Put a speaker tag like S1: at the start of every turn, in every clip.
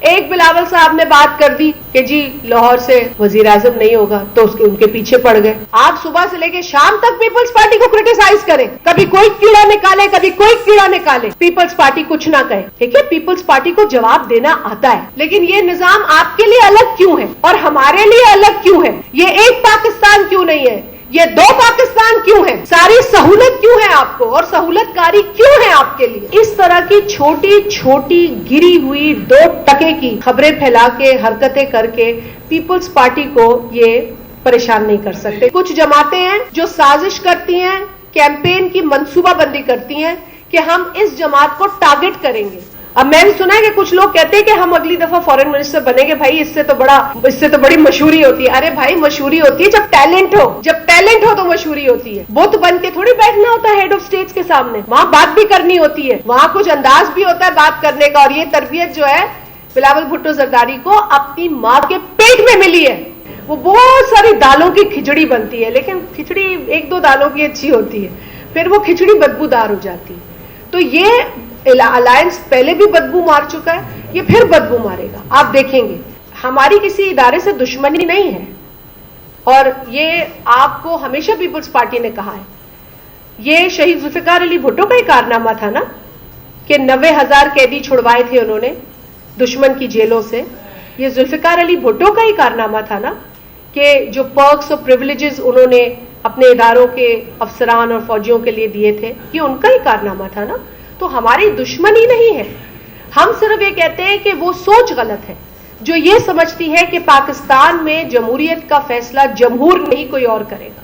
S1: ایک بلاول صاحب نے بات کر دی کہ جی لاہور سے وزیر اعظم نہیں ہوگا تو ان کے پیچھے پڑ گئے. آپ صبح سے لے کے شام تک پیپلز پارٹی کو کرٹیسائز کریں, کبھی کوئی کیڑا نکالے کبھی کوئی کیڑا نکالے, پیپلز پارٹی کچھ نہ کہے. ٹھیک ہے, پیپلز پارٹی کو جواب دینا آتا ہے, لیکن یہ نظام آپ کے لیے الگ کیوں ہے اور ہمارے لیے الگ کیوں ہے؟ یہ ایک پاکستان کیوں نہیں ہے؟ یہ دو پاکستان کیوں ہے؟ ساری سہولت کیوں ہے آپ کو اور سہولت کاری کیوں ہے آپ کے لیے؟ اس طرح کی چھوٹی چھوٹی گری ہوئی 2 ٹکے کی خبریں پھیلا کے حرکتیں کر کے پیپلز پارٹی کو یہ پریشان نہیں کر سکتے. کچھ جماعتیں ہیں جو سازش کرتی ہیں, کیمپین کی منصوبہ بندی کرتی ہیں کہ ہم اس جماعت کو ٹارگٹ کریں گے. اب میں نے سنا ہے کہ کچھ لوگ کہتے ہیں کہ ہم اگلی دفعہ فارن منسٹر بنیں گے. بھائی اس سے تو بڑی مشہوری ہوتی ہے. ارے بھائی مشہوری ہوتی ہے جب ٹیلنٹ ہو تو مشہوری ہوتی ہے. بت بن کے تھوڑی بیٹھنا ہوتا ہے ہیڈ آف اسٹیٹس کے سامنے, وہاں بات بھی کرنی ہوتی ہے, وہاں کچھ انداز بھی ہوتا ہے بات کرنے کا. اور یہ تربیت جو ہے بلاول بھٹو زرداری کو اپنی ماں کے پیٹ میں ملی ہے. وہ بہت ساری دالوں کی کھچڑی بنتی ہے, لیکن کھچڑی 1-2 دالوں کی اچھی ہوتی ہے, پھر وہ کھچڑی بدبودار ہو جاتی ہے. تو یہ الائنس پہلے بھی بدبو مار چکا ہے, یہ پھر بدبو مارے گا, آپ دیکھیں گے. ہماری کسی ادارے سے دشمنی نہیں ہے, اور یہ آپ کو ہمیشہ پیپلز پارٹی نے کہا ہے. یہ شہید ذوالفقار علی بھٹو کا ہی کارنامہ تھا نا کہ 90,000 قیدی چھڑوائے تھے انہوں نے دشمن کی جیلوں سے. یہ ذوالفقار علی بھٹو کا ہی کارنامہ تھا نا کہ جو پرکس اور پریولیجز انہوں نے اپنے اداروں کے افسران اور فوجیوں کے لیے دیے تھے, یہ ان کا ہی کارنامہ تھا نا. تو ہماری دشمنی نہیں ہے, ہم صرف یہ کہتے ہیں کہ وہ سوچ غلط ہے جو یہ سمجھتی ہے کہ پاکستان میں جمہوریت کا فیصلہ جمہور نہیں کوئی اور کرے گا.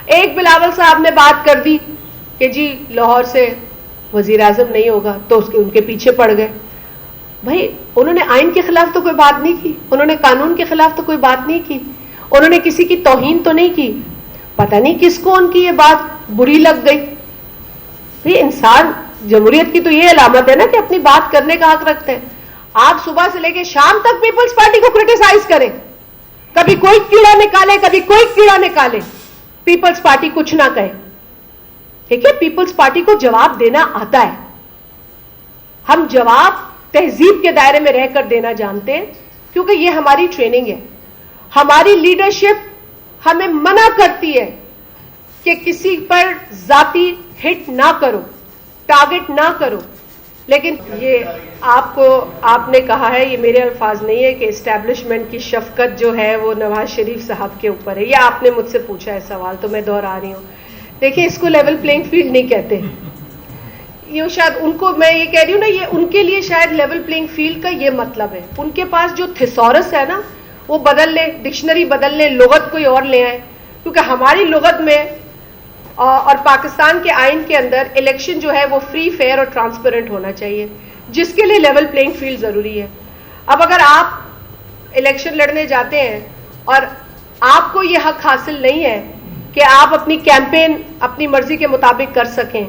S1: ایک بلاول صاحب نے بات کر دی کہ جی لاہور سے وزیر اعظم نہیں ہوگا تو ان کے پیچھے پڑ گئے. بھائی انہوں نے آئین کے خلاف تو کوئی بات نہیں کی, انہوں نے قانون کے خلاف تو کوئی بات نہیں کی, انہوں نے کسی کی توہین تو نہیں کی. پتہ نہیں کس کو ان کی یہ بات بری لگ گئی. بھائی انسان, جمہوریت کی تو یہ علامت ہے نا کہ اپنی بات کرنے کا حق رکھتے ہیں. آپ صبح سے لے کے شام تک پیپلز پارٹی کو کرٹیسائز کریں, کبھی کوئی کیڑا نکالے کبھی کوئی کیڑا نکالے, پیپلز پارٹی کچھ نہ کہے. ٹھیک ہے, پیپلز پارٹی کو جواب دینا آتا ہے. ہم جواب تہذیب کے دائرے میں رہ کر دینا جانتے ہیں کیونکہ یہ ہماری ٹریننگ ہے. ہماری لیڈرشپ ہمیں منع کرتی ہے کہ کسی پر ذاتی ہٹ نہ کرو, ٹارگٹ نہ کرو. لیکن یہ آپ نے کہا ہے, یہ میرے الفاظ نہیں ہے کہ اسٹیبلشمنٹ کی شفقت جو ہے وہ نواز شریف صاحب کے اوپر ہے. یہ آپ نے مجھ سے پوچھا ہے سوال تو میں دوہرا رہی ہوں. دیکھیں اس کو لیول پلینگ فیلڈ نہیں کہتے. یہ شاید ان کو, میں یہ کہہ رہی ہوں نا, یہ ان کے لیے شاید لیول پلینگ فیلڈ کا یہ مطلب ہے. ان کے پاس جو تھیسورس ہے نا وہ بدل لیں, ڈکشنری بدل لیں, لغت کوئی اور لے آئیں. کیونکہ ہماری لغت میں اور پاکستان کے آئین کے اندر الیکشن جو ہے وہ فری, فیئر اور ٹرانسپیرنٹ ہونا چاہیے, جس کے لیے لیول پلینگ فیلڈ ضروری ہے. اب اگر آپ الیکشن لڑنے جاتے ہیں اور آپ کو یہ حق حاصل نہیں ہے کہ آپ اپنی کیمپین اپنی مرضی کے مطابق کر سکیں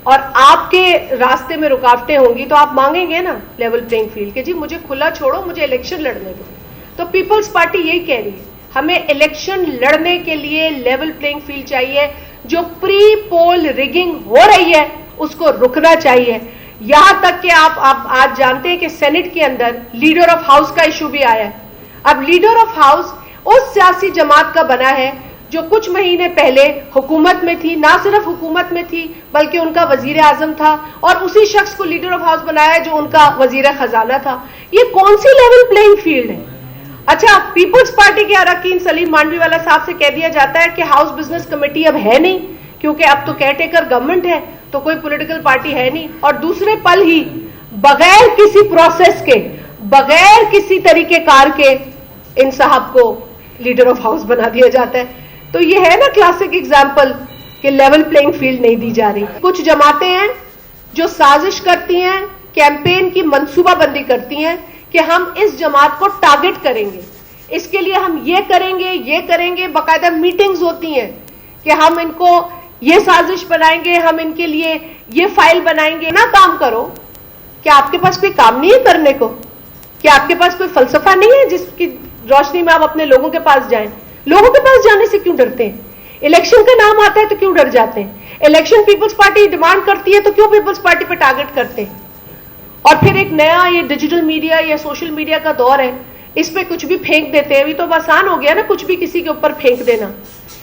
S1: اور آپ کے راستے میں رکاوٹیں ہوں گی, تو آپ مانگیں گے نا لیول پلینگ فیلڈ کہ جی مجھے کھلا چھوڑو, مجھے الیکشن لڑنے دو. تو پیپلز پارٹی یہی کہہ رہی ہے, ہمیں الیکشن لڑنے کے لیے لیول پلینگ فیلڈ چاہیے. جو پری پول ریگنگ ہو رہی ہے اس کو رکنا چاہیے. یہاں تک کہ آپ آج جانتے ہیں کہ سینٹ کے اندر لیڈر آف ہاؤس کا ایشو بھی آیا ہے. اب لیڈر آف ہاؤس اس سیاسی جماعت کا بنا ہے جو کچھ مہینے پہلے حکومت میں تھی, نہ صرف حکومت میں تھی بلکہ ان کا وزیر اعظم تھا, اور اسی شخص کو لیڈر آف ہاؤس بنایا جو ان کا وزیر خزانہ تھا. یہ کون سی لیول پلینگ فیلڈ ہے؟ اچھا, پیپلز پارٹی کے اراکین سلیم مانڈوی والا صاحب سے کہہ دیا جاتا ہے کہ ہاؤس بزنس کمیٹی اب ہے نہیں کیونکہ اب تو کیئر ٹیکر گورنمنٹ ہے, تو کوئی پولیٹیکل پارٹی ہے نہیں, اور دوسرے پل ہی بغیر کسی پروسیس کے, بغیر کسی طریقہ کار کے ان صاحب کو لیڈر آف ہاؤس بنا دیا جاتا ہے. تو یہ ہے نا کلاسک ایگزامپل کہ لیول پلینگ فیلڈ نہیں دی جا رہی. کچھ جماعتیں ہیں جو سازش کرتی ہیں, کیمپین کی منصوبہ بندی کرتی ہیں کہ ہم اس جماعت کو ٹارگٹ کریں گے, اس کے لیے ہم یہ کریں گے, باقاعدہ میٹنگز ہوتی ہیں کہ ہم ان کو یہ سازش بنائیں گے, ہم ان کے لیے یہ فائل بنائیں گے. نہ کام کرو, کیا آپ کے پاس کوئی کام نہیں ہے کرنے کو؟ کیا آپ کے پاس کوئی فلسفہ نہیں ہے جس کی روشنی میں آپ اپنے لوگوں کے پاس جائیں؟ لوگوں کے پاس جانے سے کیوں ڈرتے ہیں؟ الیکشن کا نام آتا ہے تو کیوں ڈر جاتے ہیں؟ الیکشن پیپلز پارٹی ڈیمانڈ کرتی ہے تو کیوں پیپلز پارٹی پہ ٹارگٹ کرتے ہیں؟ اور پھر ایک نیا یہ ڈیجیٹل میڈیا یا سوشل میڈیا کا دور ہے, اس پہ کچھ بھی پھینک دیتے ہیں. ابھی تو آسان ہو گیا نا کچھ بھی کسی کے اوپر پھینک دینا,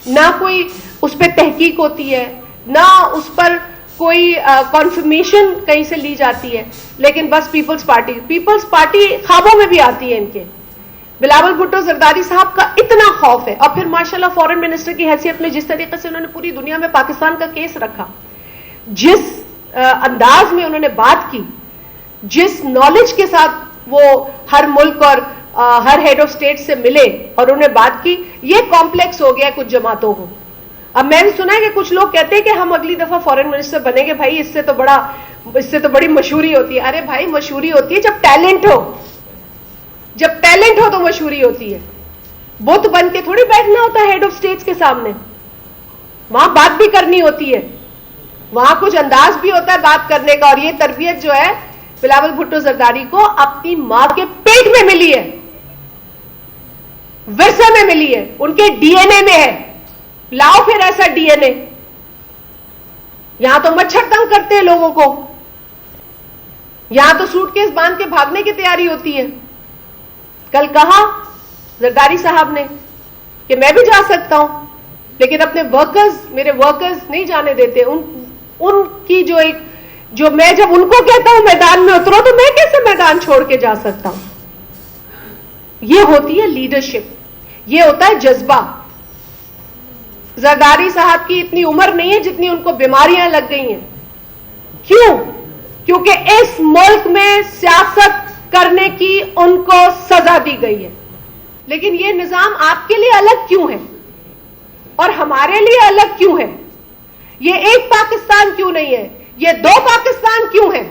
S1: نہ کوئی اس پہ تحقیق ہوتی ہے, نہ اس پر کوئی کنفرمیشن کہیں سے لی جاتی ہے, لیکن بس پیپلز پارٹی خوابوں میں بھی آتی ہے ان کے. بلاول بھٹو زرداری صاحب کا اتنا خوف ہے, اور پھر ماشاءاللہ فورن منسٹر کی حیثیت میں جس طریقے سے انہوں نے پوری دنیا میں پاکستان کا کیس رکھا, جس انداز میں انہوں نے بات کی, جس نالج کے ساتھ وہ ہر ملک اور ہر ہیڈ آف اسٹیٹ سے ملے اور انہوں نے بات کی, یہ کمپلیکس ہو گیا ہے کچھ جماعتوں کو. اب میں نے سنا ہے کہ کچھ لوگ کہتے ہیں کہ ہم اگلی دفعہ فورن منسٹر بنیں گے, بھائی اس سے تو بڑی مشہوری ہوتی ہے. ارے بھائی مشہوری ہوتی ہے جب ٹیلنٹ ہو, جب ٹیلنٹ ہو تو مشہوری ہوتی ہے. بت بن کے تھوڑی بیٹھنا ہوتا ہے ہیڈ آف اسٹیٹ کے سامنے, وہاں بات بھی کرنی ہوتی ہے, وہاں کچھ انداز بھی ہوتا ہے بات کرنے کا. اور یہ تربیت جو ہے بلاول بھٹو زرداری کو اپنی ماں کے پیٹ میں ملی ہے, ورثے میں ملی ہے, ان کے ڈی این اے میں ہے. لاؤ پھر ایسا ڈی این اے. یہاں تو مچھر تنگ کرتے ہیں لوگوں کو, یہاں تو سوٹ کیس باندھ کے بھاگنے کی تیاری ہوتی ہے. کل کہا زرداری صاحب نے کہ میں بھی جا سکتا ہوں, لیکن اپنے میرے ورکرز نہیں جانے دیتے. ان کی جو میں جب ان کو کہتا ہوں میدان میں اترو, تو میں کیسے میدان چھوڑ کے جا سکتا ہوں. یہ ہوتی ہے لیڈرشپ, یہ ہوتا ہے جذبہ. زرداری صاحب کی اتنی عمر نہیں ہے جتنی ان کو بیماریاں لگ گئی ہیں. کیوں؟ کیونکہ اس ملک میں سیاست کرنے کی ان کو سزا دی گئی ہے. لیکن یہ نظام آپ کے لیے الگ کیوں ہے اور ہمارے لیے الگ کیوں ہے؟ یہ ایک پاکستان کیوں نہیں ہے؟ یہ دو پاکستان کیوں ہے؟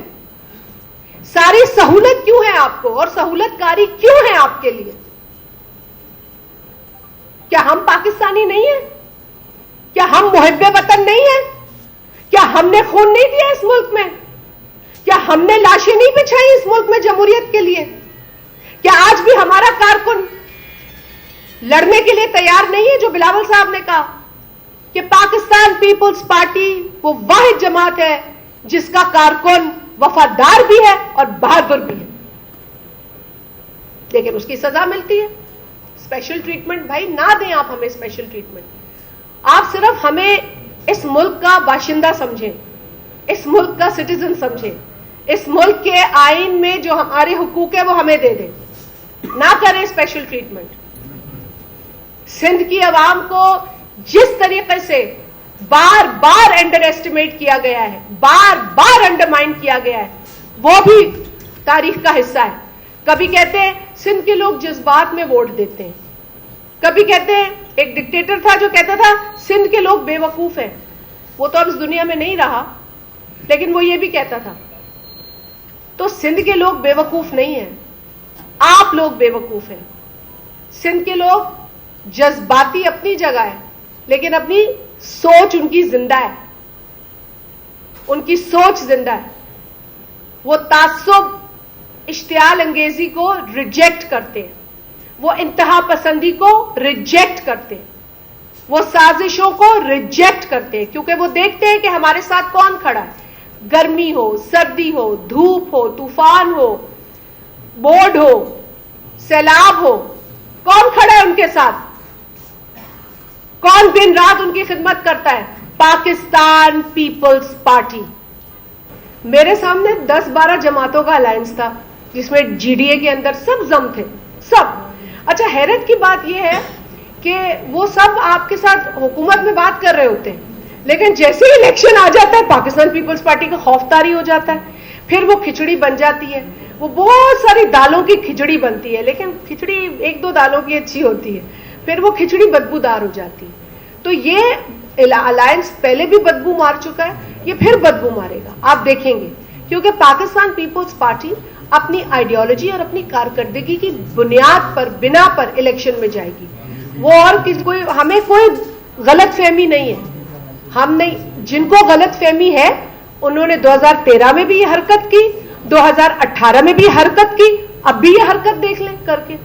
S1: ساری سہولت کیوں ہے آپ کو, اور سہولت کاری کیوں ہے آپ کے لیے؟ کیا ہم پاکستانی نہیں ہیں؟ کیا ہم محب وطن نہیں ہیں؟ کیا ہم نے خون نہیں دیا اس ملک میں؟ کیا ہم نے لاشیں نہیں بچھائی اس ملک میں جمہوریت کے لیے؟ کیا آج بھی ہمارا کارکن لڑنے کے لیے تیار نہیں ہے؟ جو بلاول صاحب نے کہا کہ پاکستان پیپلز پارٹی وہ واحد جماعت ہے جس کا کارکن وفادار بھی ہے اور بہادر بھی ہے, لیکن اس کی سزا ملتی ہے. اسپیشل ٹریٹمنٹ بھائی نہ دیں آپ ہمیں اسپیشل ٹریٹمنٹ. آپ صرف ہمیں اس ملک کا باشندہ سمجھیں, اس ملک کا سٹیزن سمجھیں, اس ملک کے آئین میں جو ہمارے حقوق ہے وہ ہمیں دے دیں, نہ کریں اسپیشل ٹریٹمنٹ. سندھ کی عوام کو جس طریقے سے بار بار انڈر ایسٹیمیٹ کیا گیا ہے, بار بار انڈرمائن کیا گیا ہے, وہ بھی تاریخ کا حصہ ہے. کبھی کہتے ہیں سندھ کے لوگ جذبات میں ووٹ دیتے ہیں, کبھی کہتے ہیں ایک ڈکٹیٹر تھا جو کہتا تھا سندھ کے لوگ بے وقوف ہیں. وہ تو اب اس دنیا میں نہیں رہا, لیکن وہ یہ بھی کہتا تھا. تو سندھ کے لوگ بے وقوف نہیں ہیں, آپ لوگ بے وقوف ہیں. سندھ کے لوگ جذباتی اپنی جگہ ہے, لیکن اپنی سوچ ان کی زندہ ہے, ان کی سوچ زندہ ہے. وہ تعصب اشتعال انگیزی کو ریجیکٹ کرتے ہیں, وہ انتہا پسندی کو ریجیکٹ کرتے ہیں, وہ سازشوں کو ریجیکٹ کرتے ہیں, کیونکہ وہ دیکھتے ہیں کہ ہمارے ساتھ کون کھڑا ہے. گرمی ہو, سردی ہو, دھوپ ہو, طوفان ہو, بورڈ ہو, سیلاب ہو, کون کھڑا ہے ان کے ساتھ؟ کون دن رات ان کی خدمت کرتا ہے؟ پاکستان پیپلز پارٹی. میرے سامنے 10-12 جماعتوں کا الائنس تھا جس میں جی ڈی اے کے اندر سب ضم تھے, سب. اچھا حیرت کی بات یہ ہے کہ وہ سب آپ کے ساتھ حکومت میں بات کر رہے ہوتے ہیں, لیکن جیسے ہی الیکشن آ جاتا ہے پاکستان پیپلز پارٹی کا خوف طاری ہو جاتا ہے. پھر وہ کھچڑی بن جاتی ہے, وہ بہت ساری دالوں کی کھچڑی بنتی ہے, لیکن کھچڑی 1-2 دالوں کی اچھی ہوتی ہے, پھر وہ کھچڑی بدبودار ہو جاتی ہے. تو یہ الائنس پہلے بھی بدبو مار چکا ہے, یہ پھر بدبو مارے گا, آپ دیکھیں گے. کیونکہ پاکستان پیپلز پارٹی اپنی آئیڈیالوجی اور اپنی کارکردگی کی بنیاد پر بنا پر الیکشن میں جائے گی. وہ اور ہمیں کوئی غلط فہمی نہیں ہے. ہم نہیں, جن کو غلط فہمی ہے انہوں نے 2013 میں بھی یہ حرکت کی, 2018 میں بھی یہ حرکت کی, اب بھی یہ حرکت دیکھ لیں کر کے.